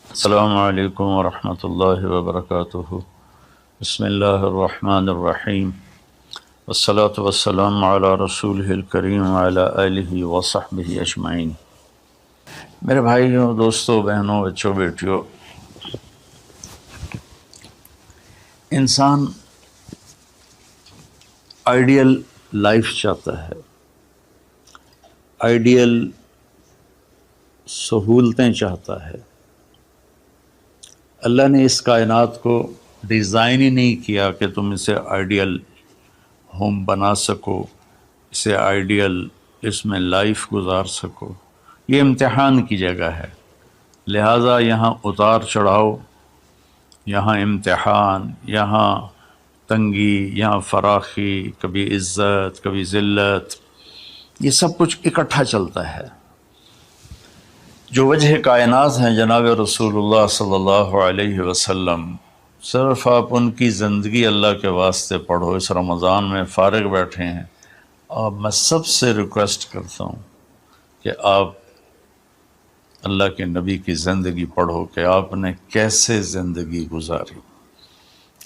السلام علیکم ورحمۃ اللہ وبرکاتہ۔ بسم اللہ الرحمن الرحیم، والصلاة والسلام علی رسولہ الکریم وعلی آلہ وصحبہ اجمعین۔ میرے بھائیوں، دوستوں، بہنوں، بچوں، بیٹیوں، انسان آئیڈیل لائف چاہتا ہے، آئیڈیل سہولتیں چاہتا ہے۔ اللہ نے اس کائنات کو ڈیزائن ہی نہیں کیا کہ تم اسے آئیڈیل ہوم بنا سکو، اسے آئیڈیل اس میں لائف گزار سکو۔ یہ امتحان کی جگہ ہے، لہٰذا یہاں اتار چڑھاؤ، یہاں امتحان، یہاں تنگی، یہاں فراخی، کبھی عزت، کبھی ذلت، یہ سب کچھ اکٹھا چلتا ہے۔ جو وجہ کائنات ہیں جناب رسول اللہ صلی اللہ علیہ وسلم، صرف آپ ان کی زندگی اللہ کے واسطے پڑھو۔ اس رمضان میں فارغ بیٹھے ہیں، اور میں سب سے ریکویسٹ کرتا ہوں کہ آپ اللہ کے نبی کی زندگی پڑھو کہ آپ نے کیسے زندگی گزاری،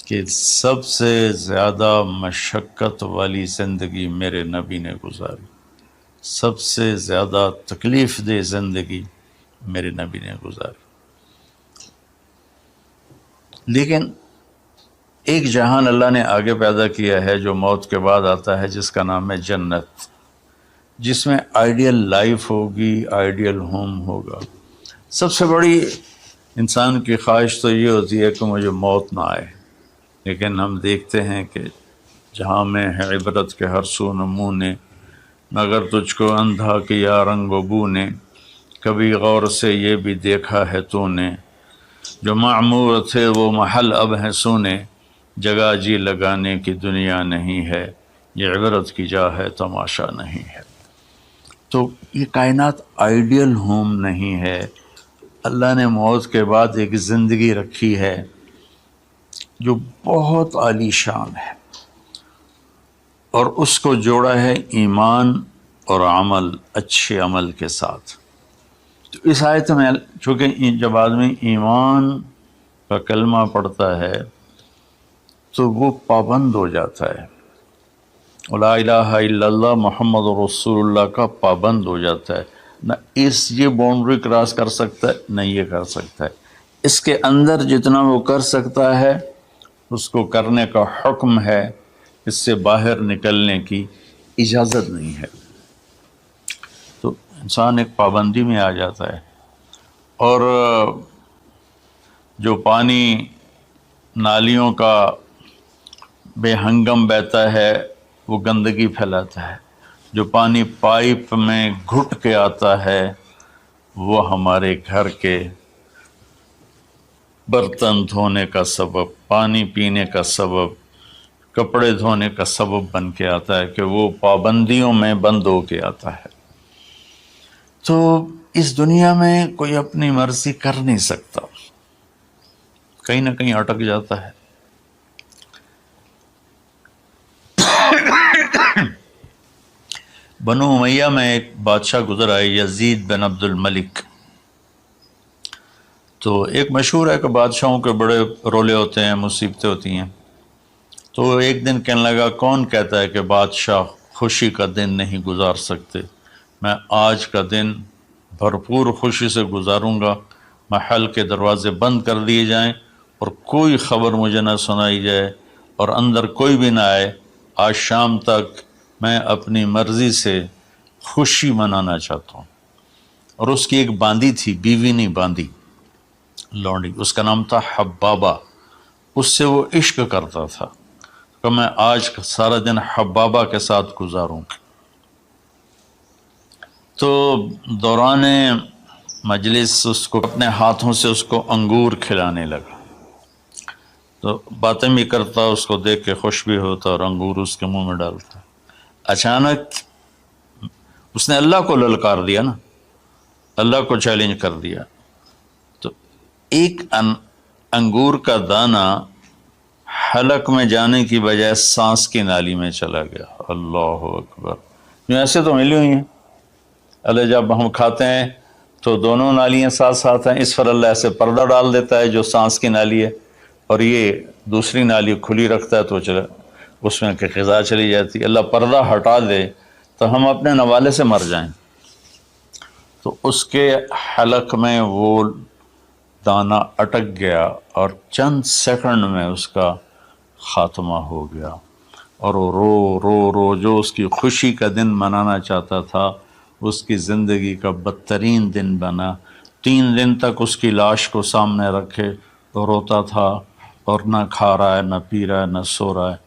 کہ سب سے زیادہ مشقت والی زندگی میرے نبی نے گزاری، سب سے زیادہ تکلیف دہ زندگی میرے نبی نے گزاری۔ لیکن ایک جہان اللہ نے آگے پیدا کیا ہے جو موت کے بعد آتا ہے، جس کا نام ہے جنت، جس میں آئیڈیل لائف ہوگی، آئیڈیل ہوم ہوگا۔ سب سے بڑی انسان کی خواہش تو یہ ہوتی ہے کہ مجھے موت نہ آئے، لیکن ہم دیکھتے ہیں کہ جہاں میں ہے عبرت کے ہر سو نمونے، مگر تجھ کو اندھا کیا رنگ و بو نے، کبھی غور سے یہ بھی دیکھا ہے تو نے، جو معمور تھے وہ محل اب ہیں سونے، جگہ جی لگانے کی دنیا نہیں ہے، یہ عبرت کی جا ہے تماشا نہیں ہے۔ تو یہ کائنات آئیڈیل ہوم نہیں ہے۔ اللہ نے موت کے بعد ایک زندگی رکھی ہے جو بہت عالی شان ہے، اور اس کو جوڑا ہے ایمان اور عمل، اچھے عمل کے ساتھ۔ تو اس آیت میں چونکہ جب آدمی ایمان کا کلمہ پڑھتا ہے تو وہ پابند ہو جاتا ہے، لا الہ الا اللہ محمد رسول اللہ کا پابند ہو جاتا ہے، نہ یہ باؤنڈری کراس کر سکتا ہے، نہ یہ کر سکتا ہے۔ اس کے اندر جتنا وہ کر سکتا ہے اس کو کرنے کا حکم ہے، اس سے باہر نکلنے کی اجازت نہیں ہے۔ تو انسان ایک پابندی میں آ جاتا ہے، اور جو پانی نالیوں کا بے ہنگم بہتا ہے وہ گندگی پھیلاتا ہے، جو پانی پائپ میں گھٹ کے آتا ہے وہ ہمارے گھر کے برتن دھونے کا سبب، پانی پینے کا سبب، کپڑے دھونے کا سبب بن کے آتا ہے، کہ وہ پابندیوں میں بند ہو کے آتا ہے۔ تو اس دنیا میں کوئی اپنی مرضی کر نہیں سکتا، کہیں نہ کہیں اٹک جاتا ہے۔ بنو امیہ میں ایک بادشاہ گزر آئے، یزید بن عبد الملک۔ تو ایک مشہور ہے کہ بادشاہوں کے بڑے رولے ہوتے ہیں، مصیبتیں ہوتی ہیں۔ تو ایک دن کہنے لگا، کون کہتا ہے کہ بادشاہ خوشی کا دن نہیں گزار سکتے؟ میں آج کا دن بھرپور خوشی سے گزاروں گا، محل کے دروازے بند کر دیے جائیں اور کوئی خبر مجھے نہ سنائی جائے اور اندر کوئی بھی نہ آئے۔ آج شام تک میں اپنی مرضی سے خوشی منانا چاہتا ہوں۔ اور اس کی ایک باندی تھی، بیوی نہیں باندی، لونڈی، اس کا نام تھا حبابہ۔ اس سے وہ عشق کرتا تھا کہ میں آج سارا دن حبابہ کے ساتھ گزاروں۔ تو دوران مجلس اس کو اپنے ہاتھوں سے اس کو انگور کھلانے لگا، تو باتیں بھی کرتا، اس کو دیکھ کے خوش بھی ہوتا اور انگور اس کے منہ میں ڈالتا۔ اچانک اس نے اللہ کو للکار دیا نا، اللہ کو چیلنج کر دیا، تو ایک انگور کا دانہ حلق میں جانے کی بجائے سانس کی نالی میں چلا گیا۔ اللہ اکبر! ایسے تو ملی ہوئی ہیں، اللہ جب ہم کھاتے ہیں تو دونوں نالیاں ساتھ ساتھ ہیں، اس پر اللہ ایسے پردہ ڈال دیتا ہے جو سانس کی نالی ہے، اور یہ دوسری نالی کھلی رکھتا ہے تو اس میں کہ غذا چلی جاتی ہے۔ اللہ پردہ ہٹا دے تو ہم اپنے نوالے سے مر جائیں، تو اس کے حلق میں وہ دانہ اٹک گیا اور چند سیکنڈ میں اس کا خاتمہ ہو گیا، اور وہ رو رو رو جو اس کی خوشی کا دن منانا چاہتا تھا اس کی زندگی کا بدترین دن بنا۔ 3 دن تک اس کی لاش کو سامنے رکھے تو روتا تھا، اور نہ کھا رہا ہے، نہ پی رہا ہے، نہ سو رہا ہے،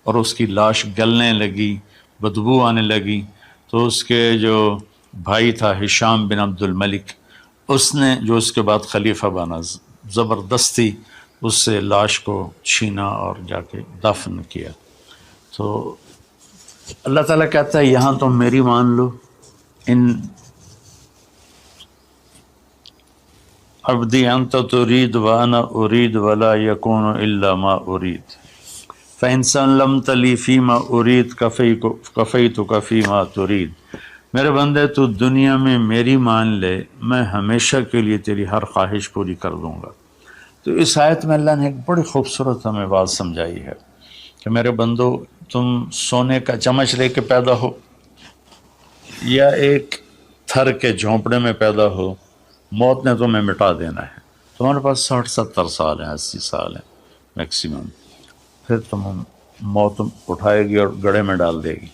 اور اس کی لاش گلنے لگی، بدبو آنے لگی۔ تو اس کے جو بھائی تھا ہشام بن عبد الملک، اس نے جو اس کے بعد خلیفہ بنا، زبردستی اس سے لاش کو چھینا اور جا کے دفن کیا۔ تو اللہ تعالیٰ کہتا ہے یہاں تم میری مان لو، ان عبدی انت ترید وانا ارید ولا یکون الا ما ارید فإن سلمت لی فیما ارید کفیتک فیما ترید۔ میرے بندے تو دنیا میں میری مان لے، میں ہمیشہ کے لیے تیری ہر خواہش پوری کر دوں گا۔ تو اس آیت میں اللہ نے ایک بڑی خوبصورت ہمیں بات سمجھائی ہے کہ میرے بندو، تم سونے کا چمچ لے کے پیدا ہو یا ایک تھر کے جھونپڑے میں پیدا ہو، موت نے تمہیں مٹا دینا ہے۔ تمہارے پاس 60-70 سال ہیں، 80 سال ہیں میکسیمم، پھر موت اٹھائے گی اور گڑھے میں ڈال دے گی۔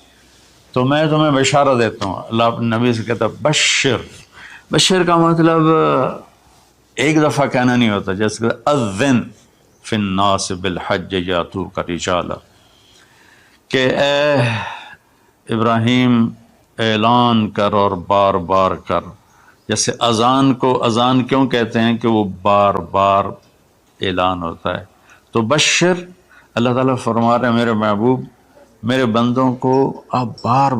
تو میں تمہیں بشارت دیتا ہوں، اللہ اپنے نبی سے کہتا ہے بشر کا مطلب ایک دفعہ کہنا نہیں ہوتا، جیسے کہ اذن فی الناس بالحج یاتوک رجالا، کہ اے ابراہیم اعلان کر اور بار بار کر۔ جیسے اذان کو اذان کیوں کہتے ہیں کہ وہ بار بار اعلان ہوتا ہے، تو بشر اللہ تعالیٰ فرما رہے ہیں میرے محبوب، میرے بندوں کو آپ بار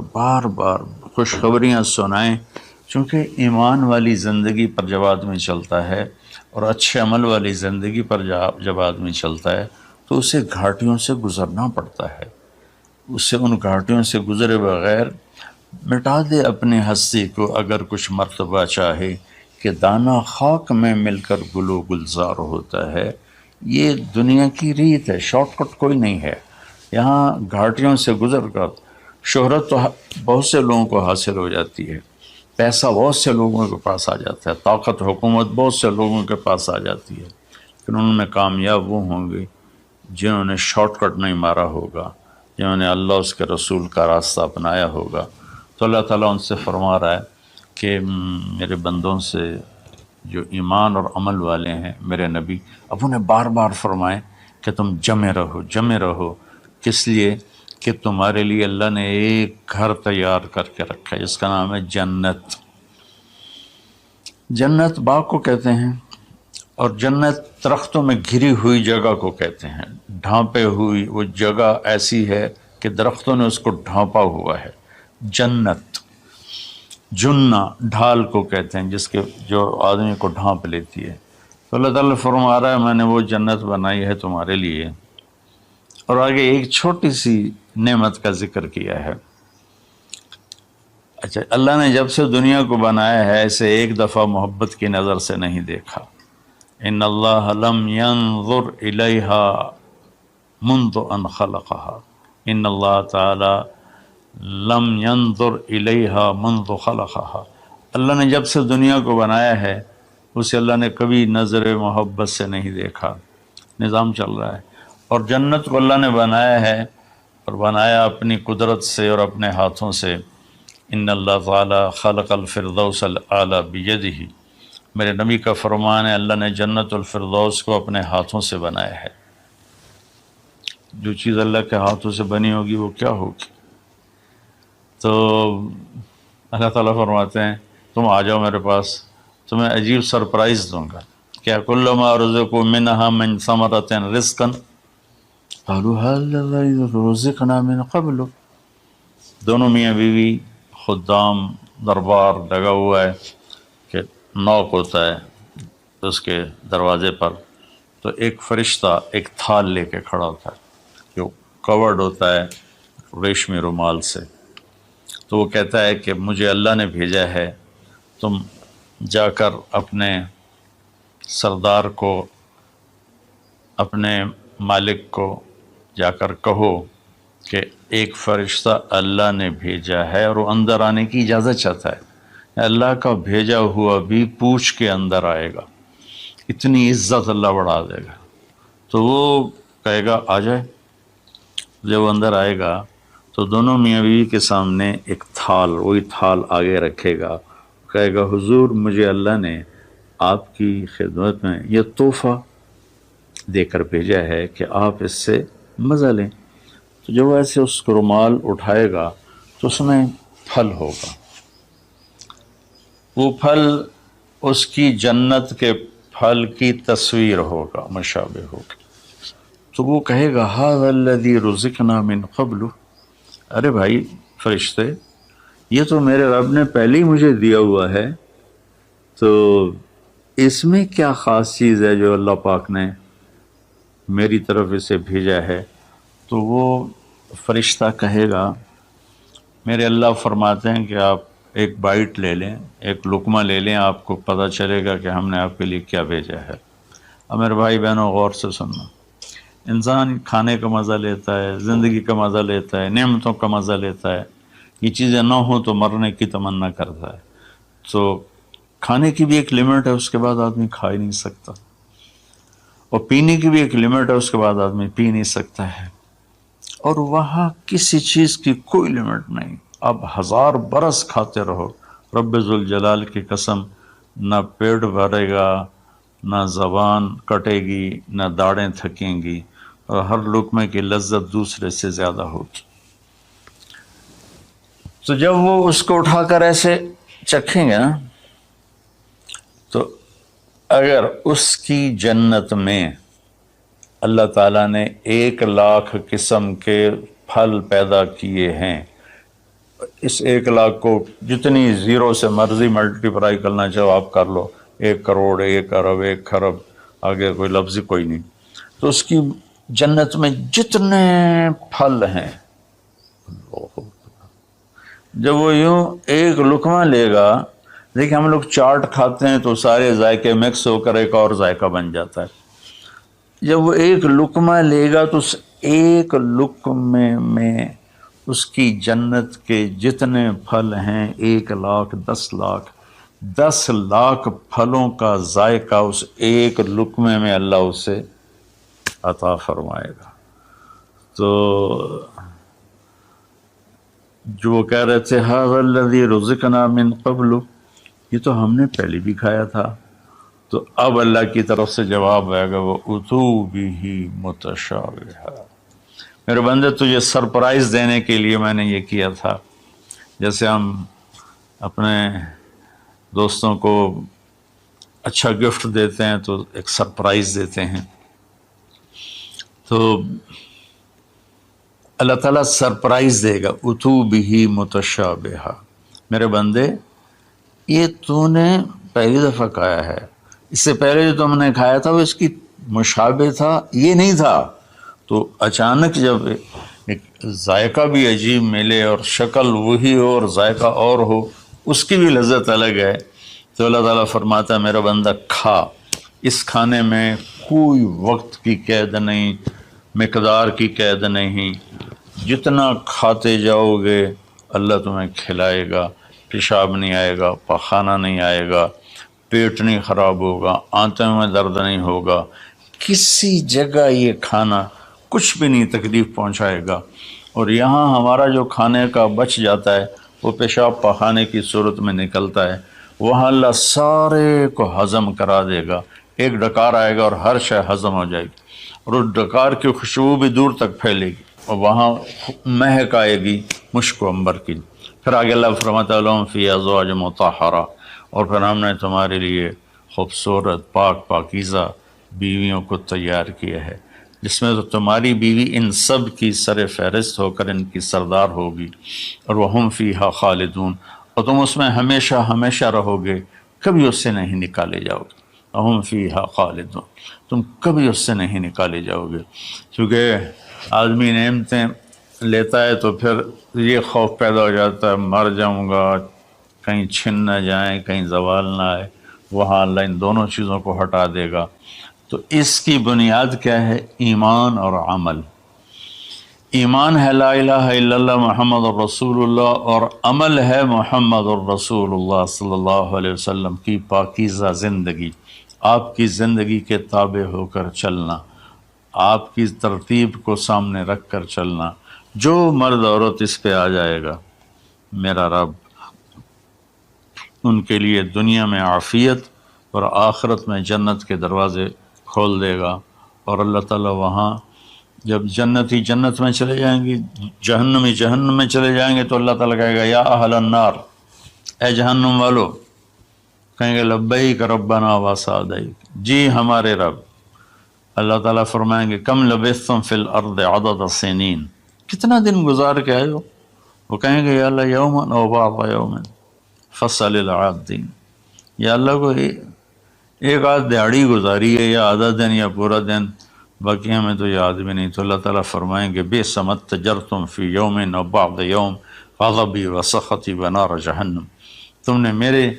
بار خوشخبریاں سنائیں، چونکہ ایمان والی زندگی پر جب آدمی چلتا ہے اور اچھے عمل والی زندگی پر جب آدمی چلتا ہے تو اسے گھاٹیوں سے گزرنا پڑتا ہے، اسے ان گھاٹیوں سے گزرے بغیر مٹا دے اپنی ہستی کو اگر کچھ مرتبہ چاہے کہ دانہ خاک میں مل کر گل و گلزار ہوتا ہے۔ یہ دنیا کی ریت ہے، شارٹ کٹ کوئی نہیں ہے۔ یہاں گھاٹیوں سے گزر کر شہرت تو بہت سے لوگوں کو حاصل ہو جاتی ہے، پیسہ بہت سے لوگوں کے پاس آ جاتا ہے، طاقت حکومت بہت سے لوگوں کے پاس آ جاتی ہے، لیکن انہوں نے کامیاب وہ ہوں گے جنہوں نے شارٹ کٹ نہیں مارا ہوگا، جنہوں نے اللہ اس کے رسول کا راستہ اپنایا ہوگا۔ تو اللہ تعالیٰ ان سے فرما رہا ہے کہ میرے بندوں سے جو ایمان اور عمل والے ہیں، میرے نبی اب انہیں بار بار فرمائیں کہ تم جمے رہو، کس لیے کہ تمہارے لیے اللہ نے ایک گھر تیار کر کے رکھا ہے جس کا نام ہے جنت۔ جنت باغ کو کہتے ہیں، اور جنت درختوں میں گھری ہوئی جگہ کو کہتے ہیں، ڈھانپے ہوئی وہ جگہ ایسی ہے کہ درختوں نے اس کو ڈھانپا ہوا ہے۔ جنت جنہ ڈھال کو کہتے ہیں، جس کے جو آدمی کو ڈھانپ لیتی ہے۔ تو اللہ تعالیٰ فرما رہا ہے میں نے وہ جنت بنائی ہے تمہارے لیے، اور آگے ایک چھوٹی سی نعمت کا ذکر کیا ہے۔ اچھا، اللہ نے جب سے دنیا کو بنایا ہے اسے ایک دفعہ محبت کی نظر سے نہیں دیکھا۔ ان اللہ لم ينظر الیہا منذ ان خلقها، ان اللہ تعالی لم ينظر الیہا منذ خلقها، اللہ نے جب سے دنیا کو بنایا ہے اسے اللہ نے کبھی نظر محبت سے نہیں دیکھا۔ نظام چل رہا ہے، اور جنت کو اللہ نے بنایا ہے، اور بنایا اپنی قدرت سے اور اپنے ہاتھوں سے۔ ان اللہ تعالی خلق الفردوس الاعلی بیدہ، میرے نبی کا فرمان ہے اللہ نے جنت الفردوس کو اپنے ہاتھوں سے بنایا ہے۔ جو چیز اللہ کے ہاتھوں سے بنی ہوگی وہ کیا ہوگی؟ تو اللہ تعالیٰ فرماتے ہیں تم آ جاؤ میرے پاس، تمہیں عجیب سرپرائز دوں گا۔ کیا کلما رزقوا منها من ثمرۃ رزقا قالوا هذا الذی رزقنا من قبل، دونوں میاں بیوی، خدام، دربار لگا ہوا ہے کہ نوک ہوتا ہے اس کے دروازے پر، تو ایک فرشتہ ایک تھال لے کے کھڑا ہوتا ہے جو کورڈ ہوتا ہے ریشمی رومال سے، تو وہ کہتا ہے کہ مجھے اللہ نے بھیجا ہے، تم جا کر اپنے سردار کو، اپنے مالک کو جا کر کہو کہ ایک فرشتہ اللہ نے بھیجا ہے اور وہ اندر آنے کی اجازت چاہتا ہے، اللہ کا بھیجا ہوا بھی پوچھ کے اندر آئے گا، اتنی عزت اللہ بڑھا دے گا۔ تو وہ کہے گا آ جائے۔ جب وہ اندر آئے گا تو دونوں میاں بیوی کے سامنے ایک تھال، وہی تھال آگے رکھے گا، کہے گا حضور مجھے اللہ نے آپ کی خدمت میں یہ تحفہ دے کر بھیجا ہے کہ آپ اس سے مزہ لیں۔ تو جب وہ ایسے اس کو رومال اٹھائے گا تو اس میں پھل ہوگا، وہ پھل اس کی جنت کے پھل کی تصویر ہوگا، مشابہ ہوگا۔ تو وہ کہے گا ھذا الذی رزقنا من قبل، ارے بھائی فرشتے یہ تو میرے رب نے پہلے ہی مجھے دیا ہوا ہے، تو اس میں کیا خاص چیز ہے جو اللہ پاک نے میری طرف اسے بھیجا ہے؟ تو وہ فرشتہ کہے گا میرے اللہ فرماتے ہیں کہ آپ ایک بائٹ لے لیں، ایک لقمہ لے لیں، آپ کو پتہ چلے گا کہ ہم نے آپ کے لیے کیا بھیجا ہے۔ اب میرے بھائی بہنوں غور سے سننا، انسان کھانے کا مزہ لیتا ہے، زندگی کا مزہ لیتا ہے، نعمتوں کا مزہ لیتا ہے، یہ چیزیں نہ ہوں تو مرنے کی تمنا کرتا ہے۔ تو کھانے کی بھی ایک لمٹ ہے، اس کے بعد آدمی کھا ہی نہیں سکتا، اور پینے کی بھی ایک لمٹ ہے، اس کے بعد آدمی پی نہیں سکتا ہے، اور وہاں کسی چیز کی کوئی لمٹ نہیں، اب 1000 برس کھاتے رہو، رب ذوالجلال کی قسم نہ پیٹ بھرے گا، نہ زبان کٹے گی، نہ داڑیں تھکیں گی، اور ہر لقمے کی لذت دوسرے سے زیادہ ہوگی۔ تو جب وہ اس کو اٹھا کر ایسے چکھیں گے نا، تو اگر اس کی جنت میں اللہ تعالیٰ نے 1,00,000 قسم کے پھل پیدا کیے ہیں، اس 1,00,000 کو جتنی زیرو سے مرضی ملٹیپلائی کرنا چاہو آپ کر لو، 1 کروڑ، 1 ارب، 1 خرب، آگے کوئی لفظ ہی کوئی نہیں۔ تو اس کی جنت میں جتنے پھل ہیں، جب وہ یوں ایک لقمہ لے گا، دیکھیں ہم لوگ چاٹ کھاتے ہیں تو سارے ذائقے مکس ہو کر ایک اور ذائقہ بن جاتا ہے، جب وہ ایک لقمہ لے گا تو اس ایک لقمے میں اس کی جنت کے جتنے پھل ہیں 1,00,000، 10,00,000، 10,00,000 پھلوں کا ذائقہ اس ایک لقمے میں اللہ اسے عطا فرمائے گا۔ تو جو وہ کہہ رہے تھے ھذا الذی رزقنا من قبل، یہ تو ہم نے پہلے بھی کھایا تھا، تو اب اللہ کی طرف سے جواب آئے گا وہ اتو بہ متشابہا، میرے بندے تجھے سرپرائز دینے کے لیے میں نے یہ کیا تھا، جیسے ہم اپنے دوستوں کو اچھا گفٹ دیتے ہیں تو ایک سرپرائز دیتے ہیں، تو اللہ تعالیٰ سرپرائز دے گا اتو بہ متشابہا، میرے بندے یہ تو نے پہلی دفعہ کھایا ہے، اس سے پہلے جو تم نے کھایا تھا وہ اس کی مشابہ تھا، یہ نہیں تھا، تو اچانک جب ایک ذائقہ بھی عجیب ملے اور شکل وہی ہو اور ذائقہ اور ہو، اس کی بھی لذت الگ ہے، تو اللہ تعالیٰ فرماتا ہے میرا بندہ کھا، اس کھانے میں کوئی وقت کی قید نہیں، مقدار کی قید نہیں، جتنا کھاتے جاؤ گے اللہ تمہیں کھلائے گا، پیشاب نہیں آئے گا، پخانہ نہیں آئے گا، پیٹ نہیں خراب ہوگا، آنتوں میں درد نہیں ہوگا، کسی جگہ یہ کھانا کچھ بھی نہیں تکلیف پہنچائے گا، اور یہاں ہمارا جو کھانے کا بچ جاتا ہے وہ پیشاب پخانے کی صورت میں نکلتا ہے، وہاں اللہ سارے کو ہضم کرا دے گا، ایک ڈکار آئے گا اور ہر شے ہضم ہو جائے گی، اور اس ڈکار کی خوشبو بھی دور تک پھیلے گی، اور وہاں مہک آئے گی مشک و عنبر کی۔ پھر آگے اللہ فرماتا ہے لہم فیہا ازواج مطہرہ، اور پھر ہم نے تمہارے لیے خوبصورت پاک پاکیزہ بیویوں کو تیار کیا ہے، جس میں تو تمہاری بیوی ان سب کی سر فہرست ہو کر ان کی سردار ہوگی، اور وہم فیہا خالدون، اور تم اس میں ہمیشہ ہمیشہ رہو گے، کبھی اس سے نہیں نکالے جاؤ گے، وہم فیہا خالدون، تم کبھی اس سے نہیں نکالے جاؤ گے، کیونکہ آدمی نعمتیں لیتا ہے تو پھر یہ خوف پیدا ہو جاتا ہے مر جاؤں گا، کہیں چھن نہ جائیں، کہیں زوال نہ آئے، وہاں اللہ ان دونوں چیزوں کو ہٹا دے گا۔ تو اس کی بنیاد کیا ہے؟ ایمان اور عمل۔ ایمان ہے لا الہ الا اللہ محمد الرسول اللہ، اور عمل ہے محمد الرسول اللہ صلی اللہ علیہ وسلم کی پاکیزہ زندگی، آپ کی زندگی کے تابع ہو کر چلنا، آپ کی ترتیب کو سامنے رکھ کر چلنا۔ جو مرد عورت اس پہ آ جائے گا، میرا رب ان کے لیے دنیا میں عافیت اور آخرت میں جنت کے دروازے کھول دے گا۔ اور اللہ تعالیٰ وہاں جب جنتی جنت میں چلے جائیں گے، جہنمی جہنم میں چلے جائیں گے، تو اللہ تعالیٰ کہے گا یا اہل النار، اے جہنم والو، کہیں گے لبیک ربنا و سعدیک، جی ہمارے رب۔ اللہ تعالیٰ فرمائیں گے کم لبثتم فی الارض عدد سنین، کتنا دن گزار کے آئے ہو؟ وہ کہیں گے یا اللہ یوما او بعض یوم فصل العادین، یا اللہ کو ایک آدھ دیہڑی گزاری ہے، یا آدھا دن یا پورا دن، باقی ہمیں تو یاد بھی نہیں۔ تو اللہ تعالیٰ فرمائیں گے بئس ما اتجرتم فی یوم او بعض یوم غضبی و سخطی و نار جہنم، تم نے میرے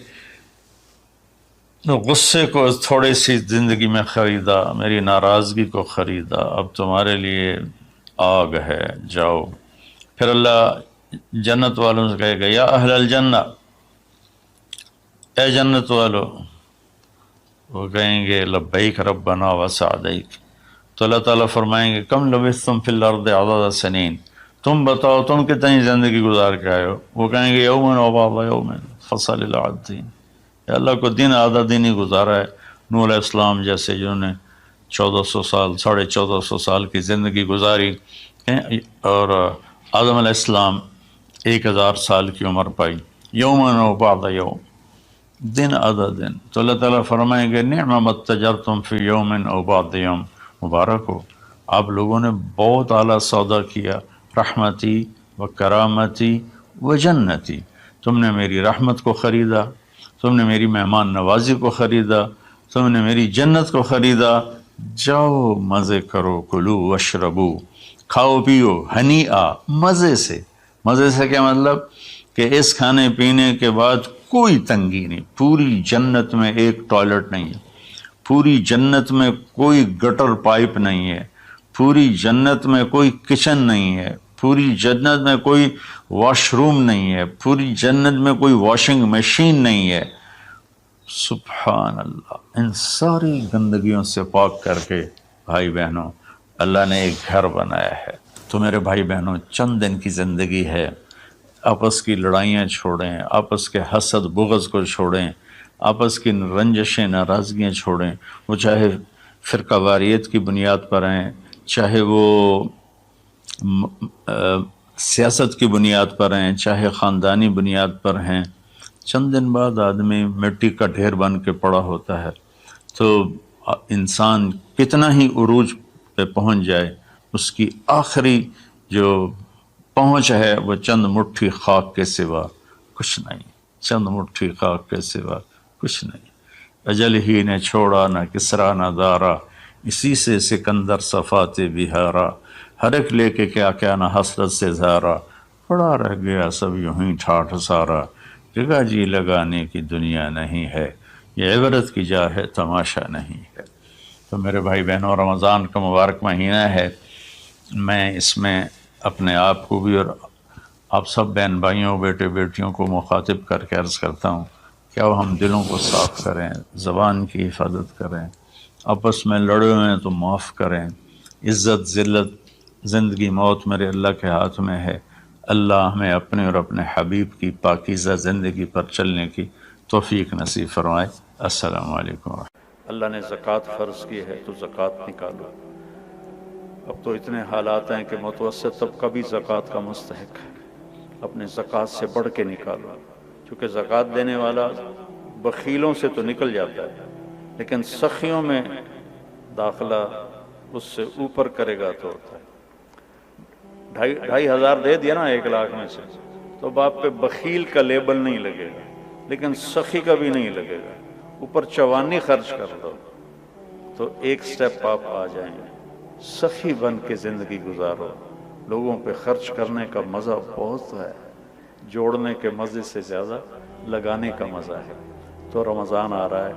غصے کو تھوڑی سی زندگی میں خریدا، میری ناراضگی کو خریدا، اب تمہارے لیے آگ ہے، جاؤ۔ پھر اللہ جنت والوں سے کہے گا یا اہل الجنہ، اے جنت والو، وہ کہیں گے لبیک ربنا و سعدیک۔ تو اللہ تعالیٰ فرمائیں گے کم لبثتم فی الارض عدد سنین، تم بتاؤ تم کتنی زندگی گزار کے آئے ہو؟ وہ کہیں گے یومن و بعض یوم فصل العادین، یا اللہ کو دن آدھا دن ہی گزارا ہے۔ نوح علیہ السلام جیسے جنہوں نے 1400 سال 1450 سال کی زندگی گزاری، اور آدم علیہ السلام 1000 سال کی عمر پائی، یومن و بعض یوم، دن آدھا دن۔ تو اللہ تعالیٰ فرمائیں گے نعم ما اتجرتم فی یوم او بعض یوم، مبارک ہو، آپ لوگوں نے بہت اعلیٰ سودا کیا، رحمتی و کرامتی و جنتی، تم نے میری رحمت کو خریدا، تم نے میری مہمان نوازی کو خریدا، تم نے میری جنت کو خریدا، جاؤ مزے کرو، کلو واشربو، کھاؤ پیو، ہنی مزے سے۔ مزے سے کیا مطلب؟ کہ اس کھانے پینے کے بعد کوئی تنگی نہیں، پوری جنت میں ایک ٹوائلٹ نہیں ہے، پوری جنت میں کوئی گٹر پائپ نہیں ہے، پوری جنت میں کوئی کچن نہیں ہے، پوری جنت میں کوئی واش روم نہیں ہے، پوری جنت میں کوئی واشنگ مشین نہیں ہے۔ سبحان اللہ، ان ساری گندگیوں سے پاک کر کے بھائی بہنوں اللہ نے ایک گھر بنایا ہے۔ تو میرے بھائی بہنوں، چند دن کی زندگی ہے، آپس کی لڑائیاں چھوڑیں، آپس کے حسد بغض کو چھوڑیں، آپس کی رنجشیں ناراضگیاں چھوڑیں، وہ چاہے فرقہ واریت کی بنیاد پر ہیں، چاہے وہ سیاست کی بنیاد پر ہیں، چاہے خاندانی بنیاد پر ہیں۔ چند دن بعد آدمی مٹی کا ڈھیر بن کے پڑا ہوتا ہے، تو انسان کتنا ہی عروج پہ پہنچ جائے، اس کی آخری جو پہنچ ہے وہ چند مٹھی خاک کے سوا کچھ نہیں، چند مٹھی خاک کے سوا کچھ نہیں۔ اجل ہی نے چھوڑا نہ کسرا نہ دارا، اسی سے سکندر صفات بہارا، ہر ایک لے کے کیا کیا نہ حسرت سے زارا، پڑا رہ گیا سب یوں ہی ٹھاٹھ سارا، جگہ جی لگانے کی دنیا نہیں ہے، یہ عبرت کی جا ہے تماشا نہیں ہے۔ تو میرے بھائی بہنوں، رمضان کا مبارک مہینہ ہے، میں اس میں اپنے آپ کو بھی اور آپ سب بہن بھائیوں بیٹے بیٹیوں کو مخاطب کر کے عرض کرتا ہوں، کیا ہم دلوں کو صاف کریں، زبان کی حفاظت کریں، آپس میں لڑے ہوئے ہیں تو معاف کریں، عزت ذلت زندگی موت میرے اللہ کے ہاتھ میں ہے، اللہ ہمیں اپنے اور اپنے حبیب کی پاکیزہ زندگی پر چلنے کی توفیق نصیب فرمائے۔ السلام علیکم۔ اللہ نے زکوٰۃ فرض کی ہے تو زکوٰۃ نکالو۔ اب تو اتنے حالات ہیں کہ متوسط طبقہ بھی زکوٰۃ کا مستحق ہے، اپنے زکوٰۃ سے بڑھ کے نکالو، کیونکہ زکوٰۃ دینے والا بخیلوں سے تو نکل جاتا ہے، لیکن سخیوں میں داخلہ اس سے اوپر کرے گا تو ہوتا ہے۔ 2,500 دے دیا نا 1,00,000 میں سے، تو اب آپ پہ بخیل کا لیبل نہیں لگے گا، لیکن سخی کا بھی نہیں لگے گا، اوپر چوانی خرچ کر دو تو ایک سٹیپ آپ آ جائیں گے۔ سخی بن کے زندگی گزارو، لوگوں پہ خرچ کرنے کا مزہ بہت ہے، جوڑنے کے مزے سے زیادہ لگانے کا مزہ ہے۔ تو رمضان آ رہا ہے،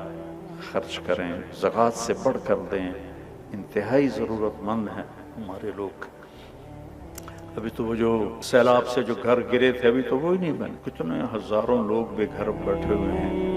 خرچ کریں، زکوٰۃ سے بڑھ کر دیں، انتہائی ضرورت مند ہیں ہمارے لوگ۔ ابھی تو وہ جو سیلاب سے جو گھر گرے تھے ابھی تو وہ ہی نہیں بنے، کتنے ہزاروں لوگ بے گھر بیٹھے ہوئے ہیں۔